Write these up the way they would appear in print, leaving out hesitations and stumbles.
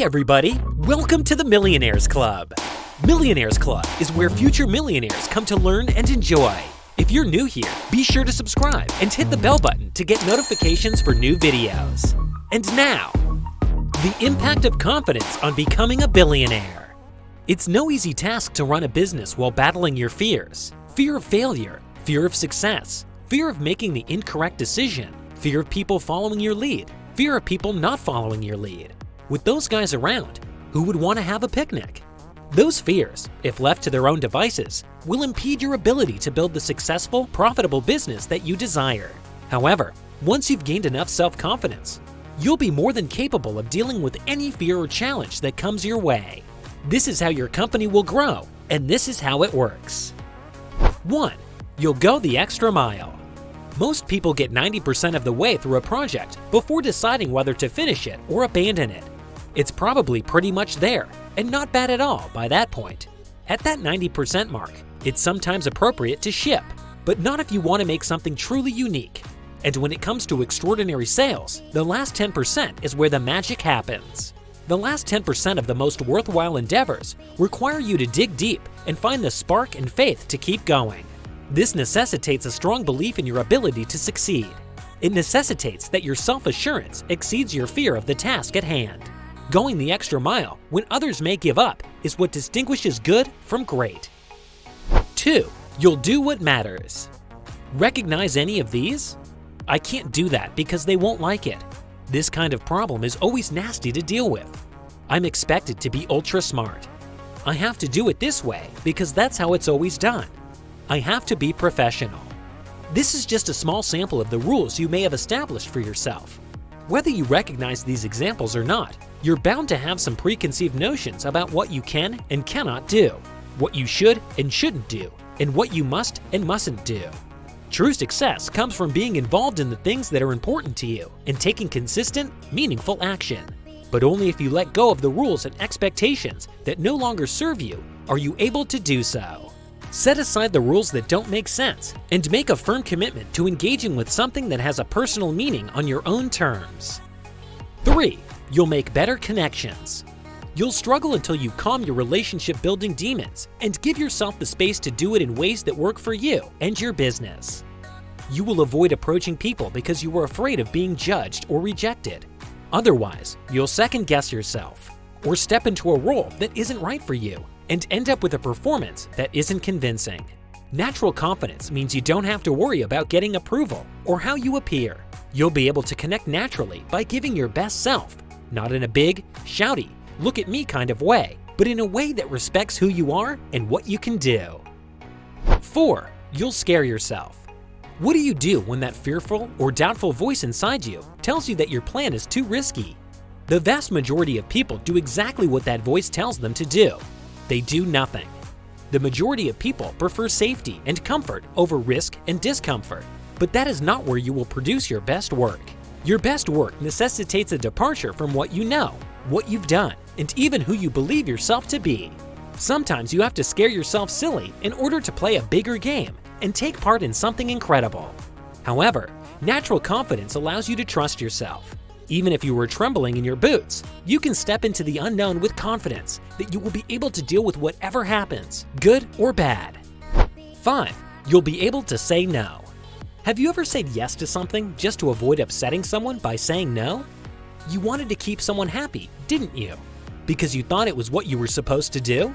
Hey everybody, welcome to the Millionaires Club. Millionaires Club is where future millionaires come to learn and enjoy. If you're new here, be sure to subscribe and hit the bell button to get notifications for new videos. And now, the impact of confidence on becoming a billionaire. It's no easy task to run a business while battling your fears. Fear of failure, fear of success, fear of making the incorrect decision, fear of people following your lead, fear of people not following your lead. With those guys around, who would want to have a picnic? Those fears, if left to their own devices, will impede your ability to build the successful, profitable business that you desire. However, once you've gained enough self-confidence, you'll be more than capable of dealing with any fear or challenge that comes your way. This is how your company will grow, and this is how it works. 1. You'll go the extra mile. Most people get 90% of the way through a project before deciding whether to finish it or abandon it. It's probably pretty much there, and not bad at all by that point. At that 90% mark, it's sometimes appropriate to ship, but not if you want to make something truly unique. And when it comes to extraordinary sales, the last 10% is where the magic happens. The last 10% of the most worthwhile endeavors require you to dig deep and find the spark and faith to keep going. This necessitates a strong belief in your ability to succeed. It necessitates that your self-assurance exceeds your fear of the task at hand. Going the extra mile when others may give up is what distinguishes good from great. 2. You'll do what matters. Recognize any of these? I can't do that because they won't like it. This kind of problem is always nasty to deal with. I'm expected to be ultra smart. I have to do it this way because that's how it's always done. I have to be professional. This is just a small sample of the rules you may have established for yourself. Whether you recognize these examples or not, you're bound to have some preconceived notions about what you can and cannot do, what you should and shouldn't do, and what you must and mustn't do. True success comes from being involved in the things that are important to you and taking consistent, meaningful action. But only if you let go of the rules and expectations that no longer serve you are you able to do so. Set aside the rules that don't make sense and make a firm commitment to engaging with something that has a personal meaning on your own terms. 3. You'll make better connections. You'll struggle until you calm your relationship-building demons and give yourself the space to do it in ways that work for you and your business. You will avoid approaching people because you are afraid of being judged or rejected. Otherwise, you'll second-guess yourself or step into a role that isn't right for you and end up with a performance that isn't convincing. Natural confidence means you don't have to worry about getting approval or how you appear. You'll be able to connect naturally by giving your best self, not in a big, shouty, look at me kind of way, but in a way that respects who you are and what you can do. 4. You'll scare yourself. What do you do when that fearful or doubtful voice inside you tells you that your plan is too risky? The vast majority of people do exactly what that voice tells them to do. They do nothing. The majority of people prefer safety and comfort over risk and discomfort, but that is not where you will produce your best work. Your best work necessitates a departure from what you know, what you've done, and even who you believe yourself to be. Sometimes you have to scare yourself silly in order to play a bigger game and take part in something incredible. However, natural confidence allows you to trust yourself. Even if you were trembling in your boots, you can step into the unknown with confidence that you will be able to deal with whatever happens, good or bad. 5. You'll be able to say no. Have you ever said yes to something just to avoid upsetting someone by saying no? You wanted to keep someone happy, didn't you? Because you thought it was what you were supposed to do?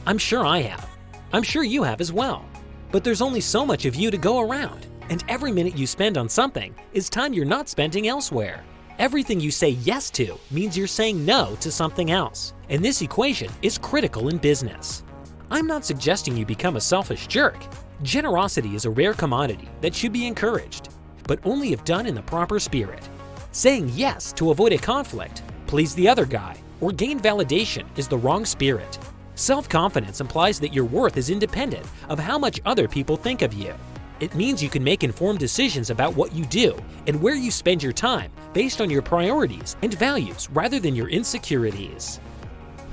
I'm sure I have. I'm sure you have as well. But there's only so much of you to go around, and every minute you spend on something is time you're not spending elsewhere. Everything you say yes to means you're saying no to something else, and this equation is critical in business. I'm not suggesting you become a selfish jerk. Generosity is a rare commodity that should be encouraged, but only if done in the proper spirit. Saying yes to avoid a conflict, please the other guy, or gain validation is the wrong spirit. Self-confidence implies that your worth is independent of how much other people think of you. It means you can make informed decisions about what you do and where you spend your time based on your priorities and values rather than your insecurities.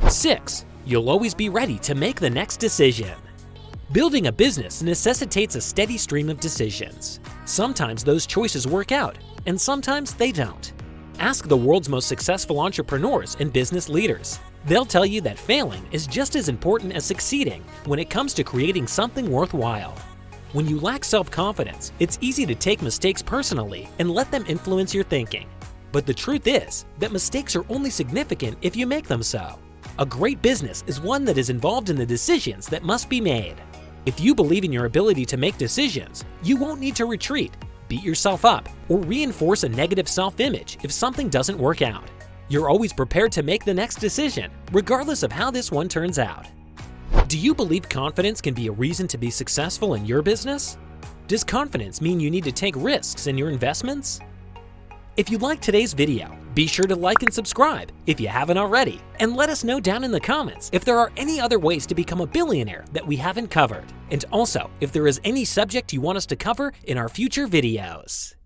6. You'll always be ready to make the next decision. Building a business necessitates a steady stream of decisions. Sometimes those choices work out, and sometimes they don't. Ask the world's most successful entrepreneurs and business leaders. They'll tell you that failing is just as important as succeeding when it comes to creating something worthwhile. When you lack self-confidence, it's easy to take mistakes personally and let them influence your thinking. But the truth is that mistakes are only significant if you make them so. A great business is one that is involved in the decisions that must be made. If you believe in your ability to make decisions, you won't need to retreat, beat yourself up, or reinforce a negative self-image if something doesn't work out. You're always prepared to make the next decision, regardless of how this one turns out. Do you believe confidence can be a reason to be successful in your business? Does confidence mean you need to take risks in your investments? If you liked today's video, be sure to like and subscribe if you haven't already, and let us know down in the comments if there are any other ways to become a billionaire that we haven't covered, and also if there is any subject you want us to cover in our future videos.